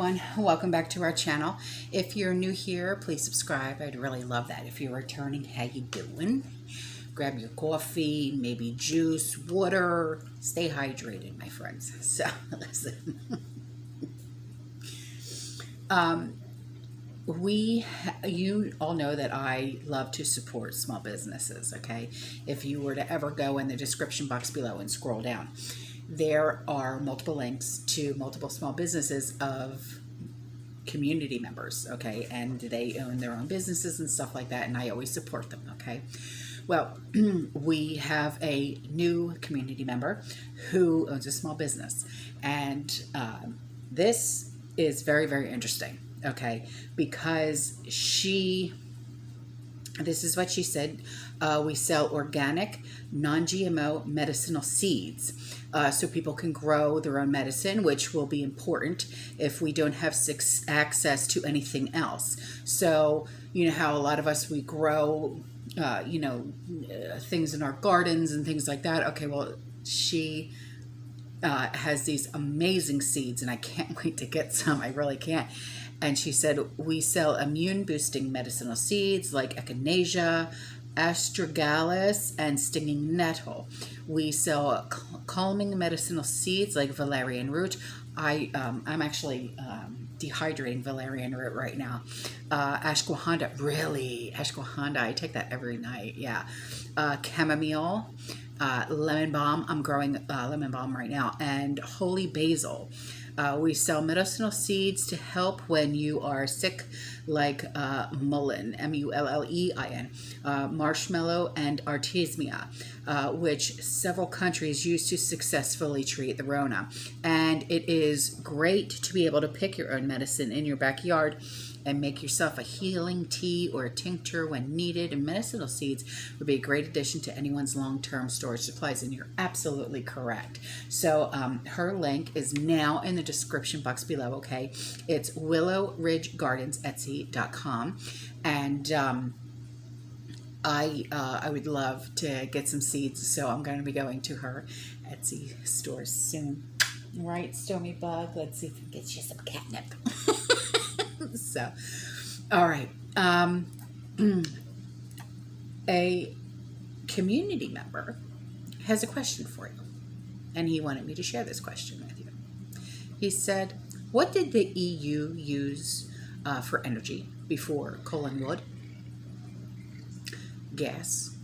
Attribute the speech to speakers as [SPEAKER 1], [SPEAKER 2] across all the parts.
[SPEAKER 1] everyone, welcome back to our channel. If you're new here, please subscribe. I'd really love that. If you're returning, how you doing? Grab your coffee, maybe juice, water. Stay hydrated, my friends. So listen, you all know that I love to support small businesses. Okay, if you were to ever go in the description box below and scroll down, there are multiple links to multiple small businesses of community members, okay? And they own their own businesses and stuff like that, and I always support them, okay? Well, we have a new community member who owns a small business, and this is very, very interesting, okay? Because this is what she said. We sell organic, non-GMO medicinal seeds so people can grow their own medicine, which will be important if we don't have access to anything else. So, you know how a lot of us, we grow, things in our gardens and things like that. Okay, well, she has these amazing seeds, and I can't wait to get some. I really can't. And she said, we sell immune-boosting medicinal seeds like echinacea, astragalus, and stinging nettle. We sell calming medicinal seeds like valerian root. I'm actually dehydrating valerian root right now. Ashwagandha, ashwagandha, I take that every night, yeah. Chamomile, lemon balm, I'm growing lemon balm right now, and holy basil. We sell medicinal seeds to help when you are sick, like mullein, M-U-L-L-E-I-N, marshmallow, and artemisia, which several countries use to successfully treat the Rona. And it is great to be able to pick your own medicine in your backyard and make yourself a healing tea or a tincture when needed. And medicinal seeds would be a great addition to anyone's long-term storage supplies, and you're absolutely correct. So her link is now in the description box below, okay? It's willowridgegardenetsetsy.com, and I would love to get some seeds, so I'm going to be going to her Etsy store soon. Right, Stormy Bug? Let's see if we can get you some catnip. So, all right. A community member has a question for you, and he wanted me to share this question with you. He said, what did the EU use for energy before coal and wood, gas,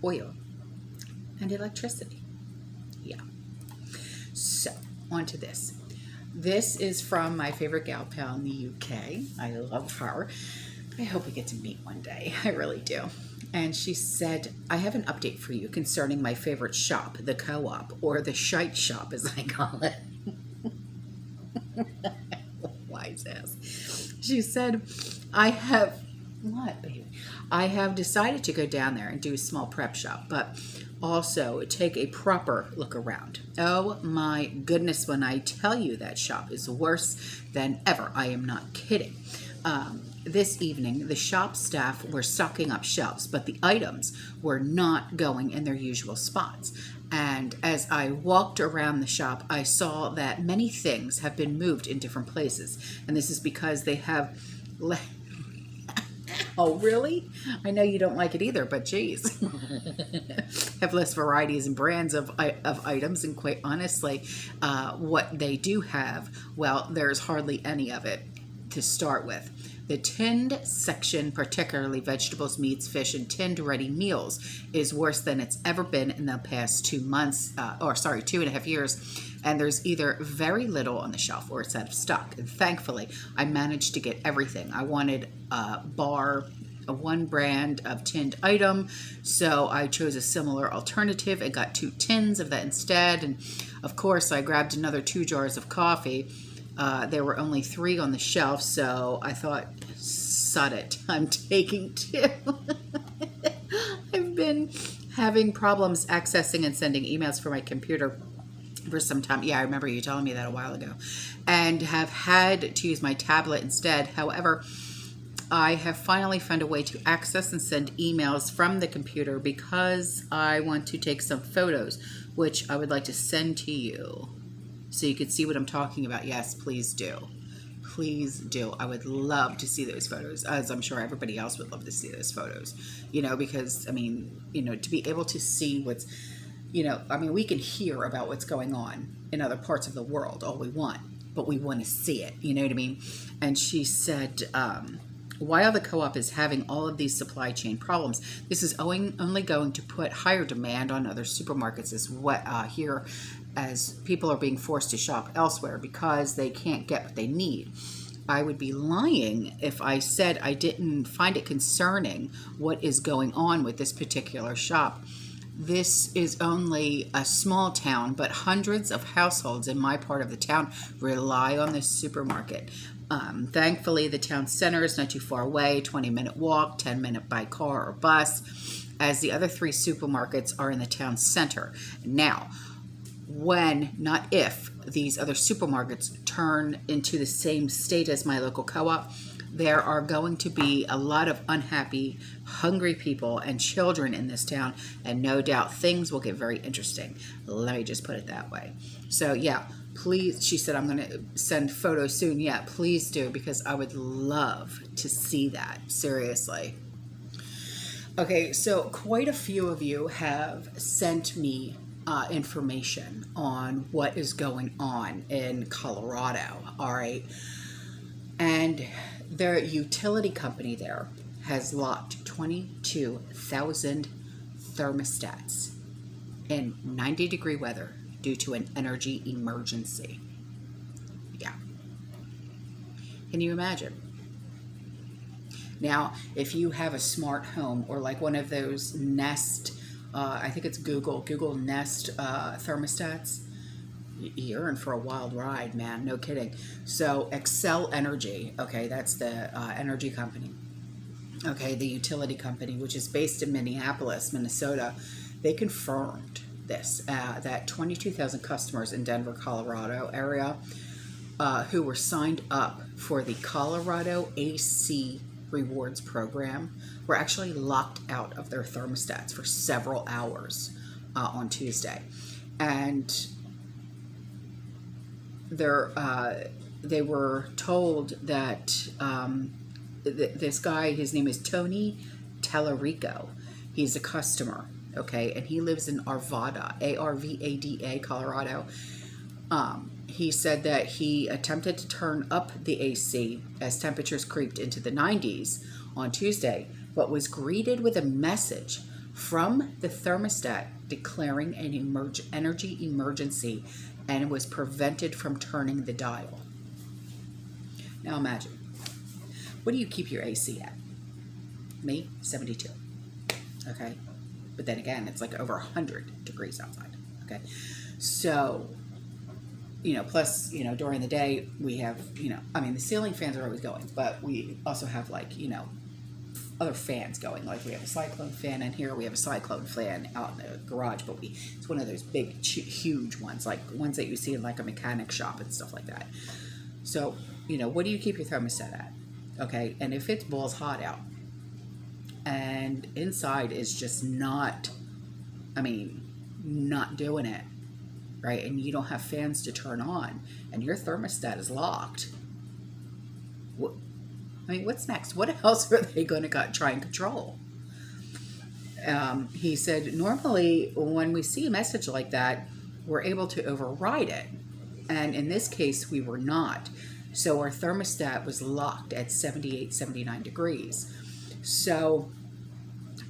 [SPEAKER 1] oil, and electricity? Yeah. So, on to this. This is from my favorite gal pal in the UK. I love her. I hope we get to meet one day. I really do. And she said, I have an update for you concerning my favorite shop, the CoOp, or the shite shop as I call it. Wise ass. She said, what, baby? I have decided to go down there and do a small prep shop, but also take a proper look around. Oh my goodness, when I tell you that shop is worse than ever, I am not kidding. This evening, the shop staff were stocking up shelves, but the items were not going in their usual spots. And as I walked around the shop, I saw that many things have been moved in different places. And this is because they have... Oh, really? I know you don't like it either, but geez. Have less varieties and brands of items, and quite honestly, what they do have, well, there's hardly any of it to start with. The tinned section, particularly vegetables, meats, fish, and tinned ready meals, is worse than it's ever been in the past 2 months, 2.5 years. And there's either very little on the shelf or it's out of stock. And thankfully, I managed to get everything. I wanted one brand of tinned item, so I chose a similar alternative and got 2 tins of that instead. And of course, I grabbed another 2 jars of coffee. There were only 3 on the shelf, so I thought, sod it, I'm taking 2. I've been having problems accessing and sending emails from my computer for some time. Yeah, I remember you telling me that a while ago, and have had to use my tablet instead. However, I have finally found a way to access and send emails from the computer because I want to take some photos, which I would like to send to you so you can see what I'm talking about. Yes, please do. please do. I would love to see those photos, as I'm sure everybody else would love to see those photos, you know, because, I mean, you know, to be able to see what's, you know, I mean, we can hear about what's going on in other parts of the world all we want, but we want to see it, you know what I mean? And she said, while the co-op is having all of these supply chain problems, this is only going to put higher demand on other supermarkets as what here, as people are being forced to shop elsewhere because they can't get what they need. I would be lying if I said I didn't find it concerning what is going on with this particular shop. This is only a small town, but hundreds of households in my part of the town rely on this supermarket. Thankfully, the town center is not too far away, 20-minute walk, 10-minute by car or bus, as the other 3 supermarkets are in the town center. Now, when, not if, these other supermarkets turn into the same state as my local co-op, there are going to be a lot of unhappy, hungry people and children in this town, and no doubt things will get very interesting. Let me just put it that way. So yeah, please, she said, I'm going to send photos soon. Yeah, please do, because I would love to see that, seriously. Okay, so quite a few of you have sent me information on what is going on in Colorado, all right? And their utility company there has locked 22,000 thermostats in 90-degree weather due to an energy emergency. Yeah. Can you imagine? Now, if you have a smart home or like one of those Nest, I think it's Google Nest thermostats, you're in for a wild ride, man. No kidding. So Xcel Energy, okay, that's the energy company. Okay, the utility company, which is based in Minneapolis, Minnesota, they confirmed this, that 22,000 customers in Denver, Colorado area who were signed up for the Colorado AC Rewards program were actually locked out of their thermostats for several hours on Tuesday. And they were told that this guy, his name is Tony Tellerico. He's a customer, okay, and he lives in Arvada, A-R-V-A-D-A, Colorado. He said that he attempted to turn up the AC as temperatures creeped into the 90s on Tuesday, but was greeted with a message from the thermostat declaring an energy emergency and was prevented from turning the dial. Now imagine, what do you keep your AC at? Me, 72. Okay, but then again, it's like over 100 degrees outside. Okay, so, you know, plus, you know, during the day we have, you know, I mean, the ceiling fans are always going, but we also have, like, you know, other fans going. Like, we have a cyclone fan in here, we have a cyclone fan out in the garage, but it's one of those big, huge ones, like ones that you see in like a mechanic shop and stuff like that. So, you know, what do you keep your thermostat at? Okay, and if it's balls hot out and inside is just not, I mean, not doing it, right, and you don't have fans to turn on and your thermostat is locked, I mean, what's next? What else are they going to try and control? He said, normally when we see a message like that, we're able to override it. And in this case, we were not. So our thermostat was locked at 78, 79 degrees. So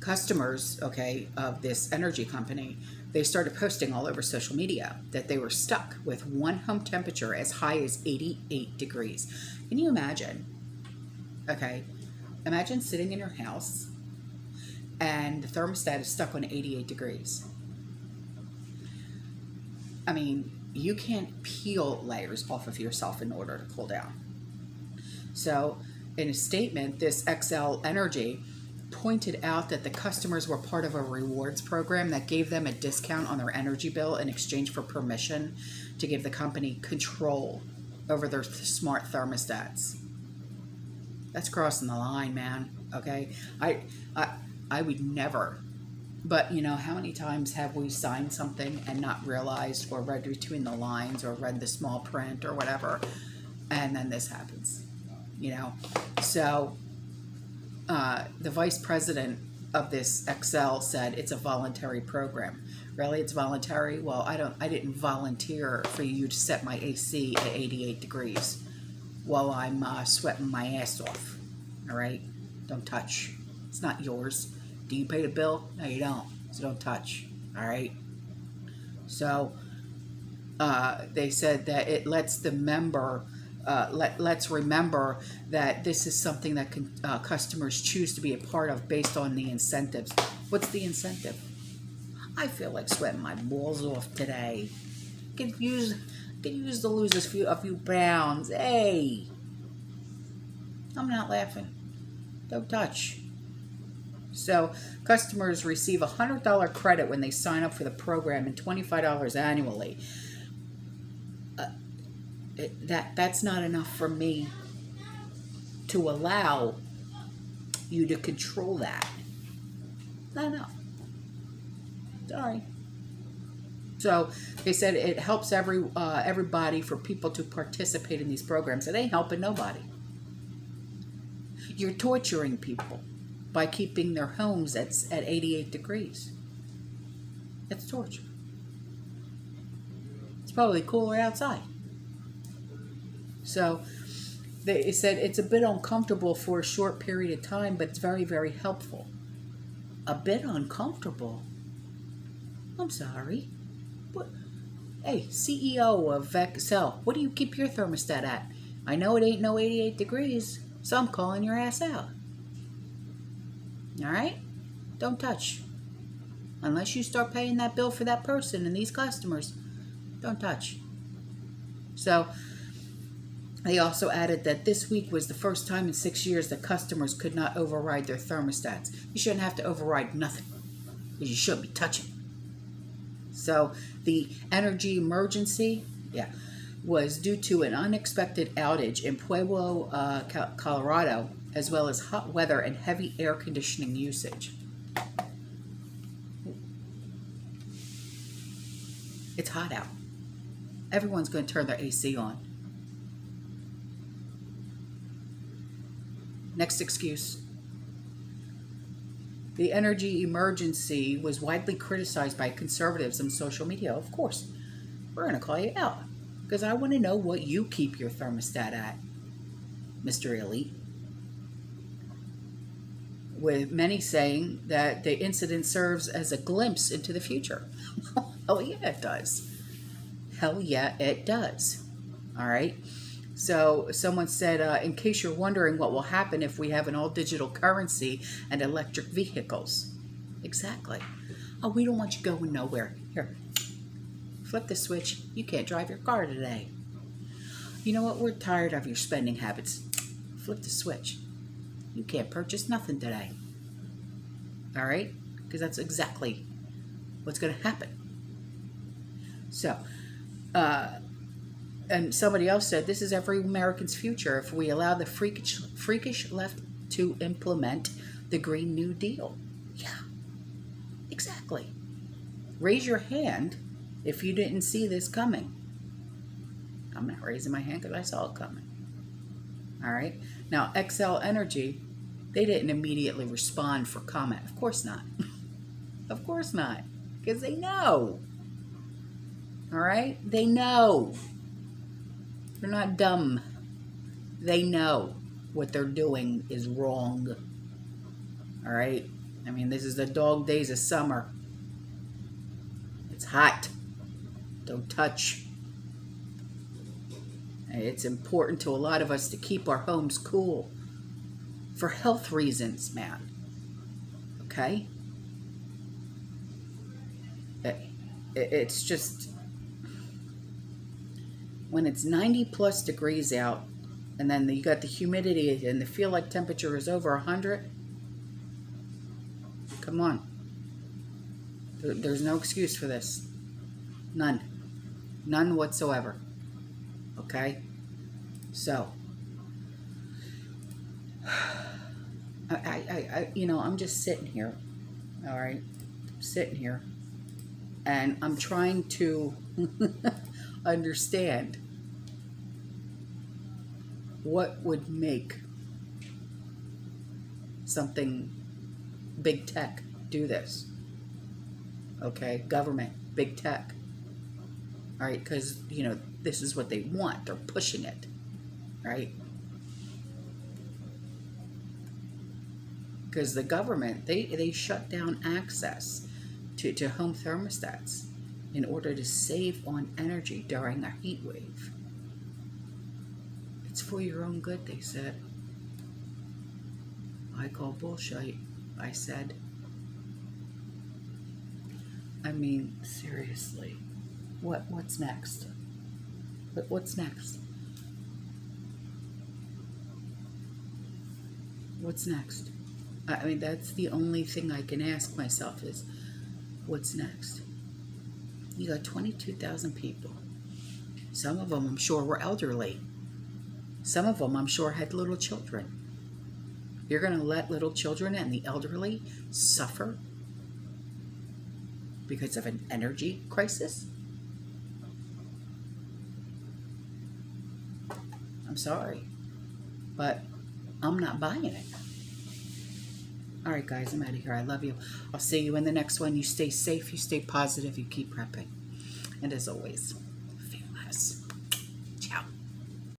[SPEAKER 1] customers, okay, of this energy company, they started posting all over social media that they were stuck with one home temperature as high as 88 degrees. Can you imagine? Okay, imagine sitting in your house and the thermostat is stuck on 88 degrees. I mean, you can't peel layers off of yourself in order to cool down. So in a statement, this Xcel Energy pointed out that the customers were part of a rewards program that gave them a discount on their energy bill in exchange for permission to give the company control over their smart thermostats. That's crossing the line, man. Okay, I would never. But, you know, how many times have we signed something and not realized or read between the lines or read the small print or whatever? and then this happens, you know. So the vice president of this Excel said it's a voluntary program. Really, it's voluntary? Well, I didn't volunteer for you to set my AC at 88 degrees while I'm sweating my ass off. All right? Don't touch. It's not yours. Do you pay the bill? No, you don't. So don't touch. All right? So they said that it lets the member, let's remember that this is something that customers choose to be a part of based on the incentives. What's the incentive? I feel like sweating my balls off today. Could use to lose a few pounds. Hey, I'm not laughing. Don't touch. So customers receive a $100 credit when they sign up for the program and $25 annually. That's not enough for me to allow you to control that. Not enough. Sorry. So they said it helps everybody for people to participate in these programs. It ain't helping nobody. You're torturing people by keeping their homes at 88 degrees. That's torture. It's probably cooler outside. So they said it's a bit uncomfortable for a short period of time, but it's very, very helpful. A bit uncomfortable? I'm sorry. What? Hey, CEO of Excel, what do you keep your thermostat at? I know it ain't no 88 degrees, so I'm calling your ass out. All right? Don't touch. Unless you start paying that bill for that person and these customers, don't touch. So they also added that this week was the first time in 6 years that customers could not override their thermostats. You shouldn't have to override nothing, because you shouldn't be touching. So the energy emergency, was due to an unexpected outage in Pueblo, Colorado, as well as hot weather and heavy air conditioning usage. It's hot out. Everyone's going to turn their AC on. Next excuse. The energy emergency was widely criticized by conservatives on social media. Of course, we're going to call you out because I want to know what you keep your thermostat at, Mr. Elite. With many saying that the incident serves as a glimpse into the future. Hell yeah, it does. Hell yeah, it does. All right. So someone said, in case you're wondering what will happen if we have an all-digital currency and electric vehicles. Exactly. Oh, we don't want you going nowhere. Here, flip the switch. You can't drive your car today. You know what? We're tired of your spending habits. Flip the switch. You can't purchase nothing today. All right? Because that's exactly what's going to happen. So, and somebody else said, this is every American's future if we allow the freakish left to implement the Green New Deal. Yeah, exactly. Raise your hand if you didn't see this coming. I'm not raising my hand because I saw it coming. All right. Now, XL Energy, they didn't immediately respond for comment. Of course not. Of course not. Because they know. All right? They know. They're not dumb. They know what they're doing is wrong. All right? I mean, this is the dog days of summer. It's hot. Don't touch. It's important to a lot of us to keep our homes cool for health reasons, man. Okay? It's just, when it's 90 plus degrees out, and then you got the humidity and the feel like temperature is over 100, come on. There's no excuse for this. None. None whatsoever. Okay? So, I'm just sitting here. All right? Sitting here. And I'm trying to understand What would make something big tech do this? Okay, government, big tech. All right, because, you know, this is what they want. They're pushing it, right? Because the government, they shut down access to home thermostats in order to save on energy during a heat wave. It's for your own good, they said. I call bullshit, I said. I mean, seriously, what's next? What's next? What's next? I mean, that's the only thing I can ask myself is, what's next? You got 22,000 people. Some of them, I'm sure, were elderly. Some of them, I'm sure, had little children. You're going to let little children and the elderly suffer because of an energy crisis? I'm sorry, but I'm not buying it. All right, guys, I'm out of here. I love you. I'll see you in the next one. You stay safe, you stay positive, you keep prepping. And as always,